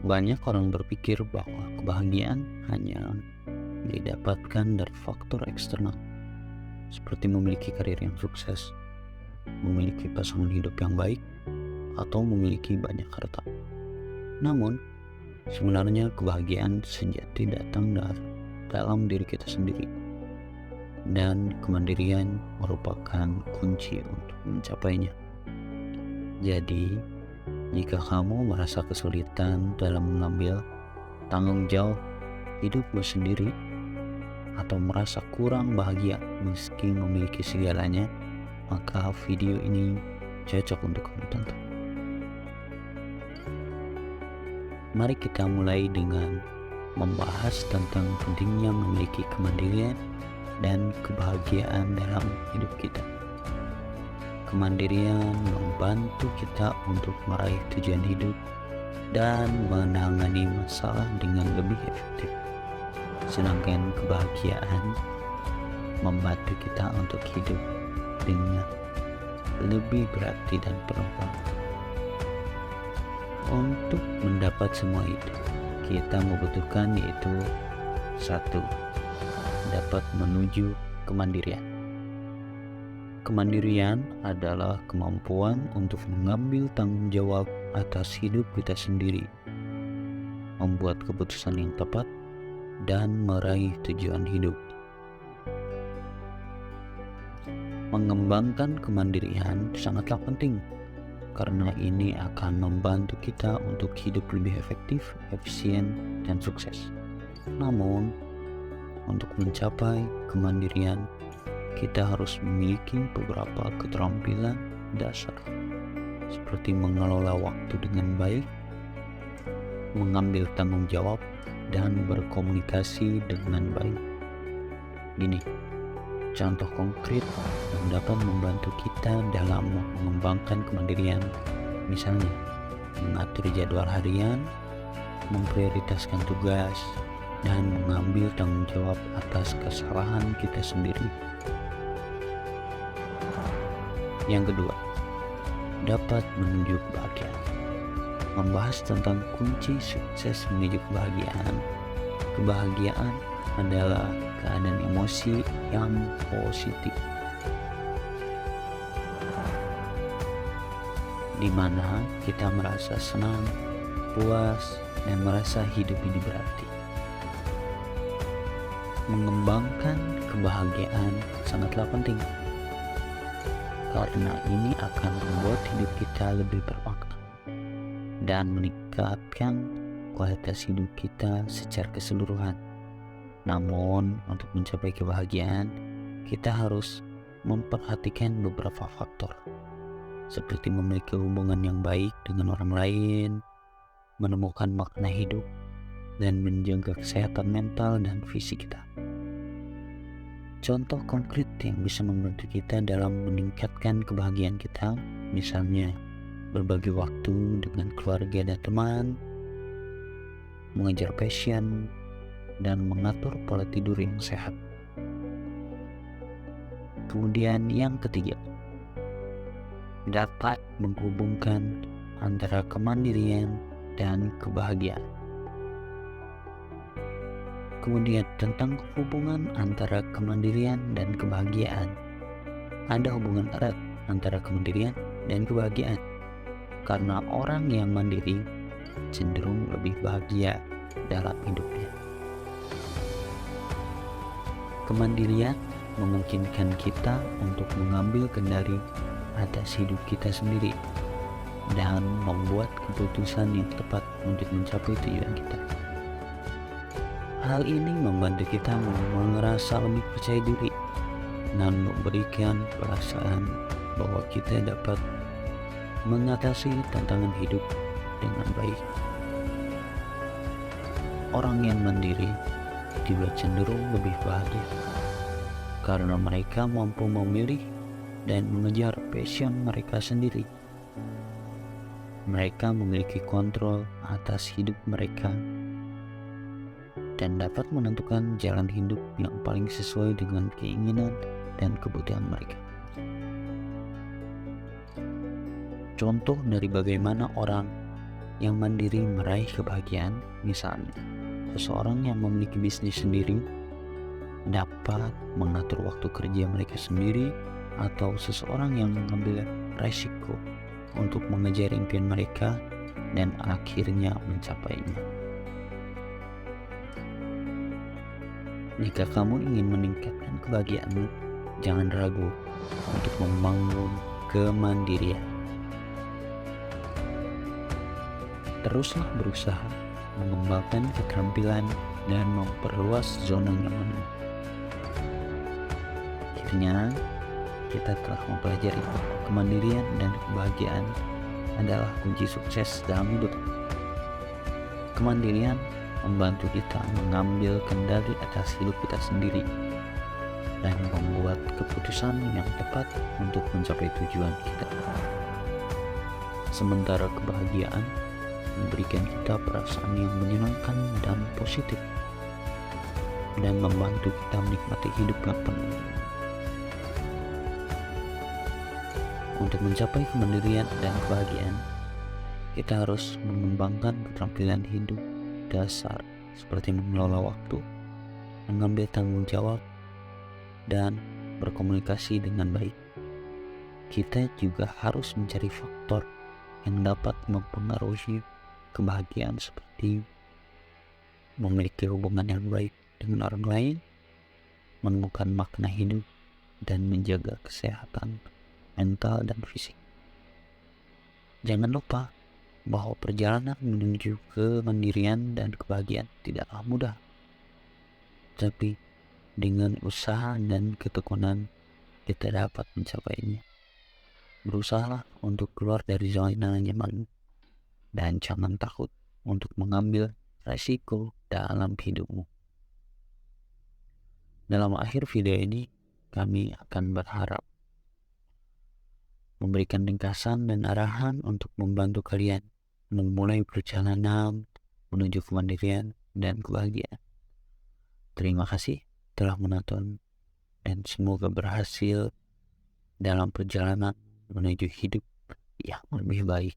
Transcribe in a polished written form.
Banyak orang berpikir bahwa kebahagiaan hanya didapatkan dari faktor eksternal, seperti memiliki karir yang sukses, memiliki pasangan hidup yang baik, atau memiliki banyak harta. Namun, sebenarnya kebahagiaan sejati datang dari dalam diri kita sendiri, dan kemandirian merupakan kunci untuk mencapainya. Jadi, jika kamu merasa kesulitan dalam mengambil tanggung jawab hidupmu sendiri, atau merasa kurang bahagia meski memiliki segalanya, maka video ini cocok untuk kamu tonton. Mari kita mulai dengan membahas tentang pentingnya memiliki kemandirian dan kebahagiaan dalam hidup kita. Kemandirian membantu kita untuk meraih tujuan hidup dan menangani masalah dengan lebih efektif. Sedangkan kebahagiaan membantu kita untuk hidup dengan lebih berarti dan penuh. Untuk mendapat semua itu, kita membutuhkan yaitu satu, dapat menuju kemandirian. Kemandirian adalah kemampuan untuk mengambil tanggung jawab atas hidup kita sendiri, membuat keputusan yang tepat, dan meraih tujuan hidup. Mengembangkan kemandirian sangatlah penting, karena ini akan membantu kita untuk hidup lebih efektif, efisien, dan sukses. Namun, untuk mencapai kemandirian, kita harus memiliki beberapa keterampilan dasar, seperti mengelola waktu dengan baik, mengambil tanggung jawab, dan berkomunikasi dengan baik. Gini, contoh konkret yang dapat membantu kita dalam mengembangkan kemandirian, misalnya mengatur jadwal harian, memprioritaskan tugas, dan mengambil tanggung jawab atas kesalahan kita sendiri. Yang kedua, dapat menuju kebahagiaan. Membahas tentang kunci sukses menuju kebahagiaan. Kebahagiaan adalah keadaan emosi yang positif, di mana kita merasa senang, puas, dan merasa hidup ini berarti. Mengembangkan kebahagiaan sangatlah penting, karena ini akan membuat hidup kita lebih bermakna dan meningkatkan kualitas hidup kita secara keseluruhan. Namun, untuk mencapai kebahagiaan, kita harus memperhatikan beberapa faktor, seperti memiliki hubungan yang baik dengan orang lain, menemukan makna hidup, dan menjaga kesehatan mental dan fisik kita. Contoh konkret yang bisa membantu kita dalam meningkatkan kebahagiaan kita, misalnya berbagi waktu dengan keluarga dan teman, mengejar passion, dan mengatur pola tidur yang sehat. Kemudian yang ketiga, dapat menghubungkan antara kemandirian dan kebahagiaan. Kemudian tentang hubungan antara kemandirian dan kebahagiaan. Ada hubungan erat antara kemandirian dan kebahagiaan, karena orang yang mandiri cenderung lebih bahagia dalam hidupnya. Kemandirian memungkinkan kita untuk mengambil kendali atas hidup kita sendiri dan membuat keputusan yang tepat untuk mencapai tujuan kita. Hal ini membantu kita merasa lebih percaya diri dan memberikan perasaan bahwa kita dapat mengatasi tantangan hidup dengan baik. Orang yang mandiri juga cenderung lebih bahagia karena mereka mampu memilih dan mengejar passion mereka sendiri. Mereka memiliki kontrol atas hidup mereka dan dapat menentukan jalan hidup yang paling sesuai dengan keinginan dan kebutuhan mereka. Contoh dari bagaimana orang yang mandiri meraih kebahagiaan. Misalnya, seseorang yang memiliki bisnis sendiri dapat mengatur waktu kerja mereka sendiri, atau seseorang yang mengambil resiko untuk mengejar impian mereka dan akhirnya mencapainya. Jika kamu ingin meningkatkan kebahagiaanmu, jangan ragu untuk membangun kemandirian. Teruslah berusaha mengembangkan keterampilan dan memperluas zona nyaman. Akhirnya, kita telah mempelajari kemandirian dan kebahagiaan adalah kunci sukses dalam hidup. Kemandirian membantu kita mengambil kendali atas hidup kita sendiri dan membuat keputusan yang tepat untuk mencapai tujuan kita. Sementara kebahagiaan memberikan kita perasaan yang menyenangkan dan positif dan membantu kita menikmati hidup yang penuh. Untuk mencapai kemandirian dan kebahagiaan, kita harus mengembangkan keterampilan hidup dasar seperti mengelola waktu, mengambil tanggung jawab, dan berkomunikasi dengan baik. Kita juga harus mencari faktor yang dapat mempengaruhi kebahagiaan seperti memiliki hubungan yang baik dengan orang lain, menemukan makna hidup, dan menjaga kesehatan mental dan fisik. Jangan lupa bahwa perjalanan menuju kemandirian dan kebahagiaan tidaklah mudah. Tapi dengan usaha dan ketekunan kita dapat mencapainya. Berusahalah untuk keluar dari zona nyaman dan jangan takut untuk mengambil resiko dalam hidupmu. Dalam akhir video ini, kami akan berharap memberikan ringkasan dan arahan untuk membantu kalian memulai perjalanan menuju kemandirian dan kebahagiaan. Terima kasih telah menonton dan semoga berhasil dalam perjalanan menuju hidup yang lebih baik.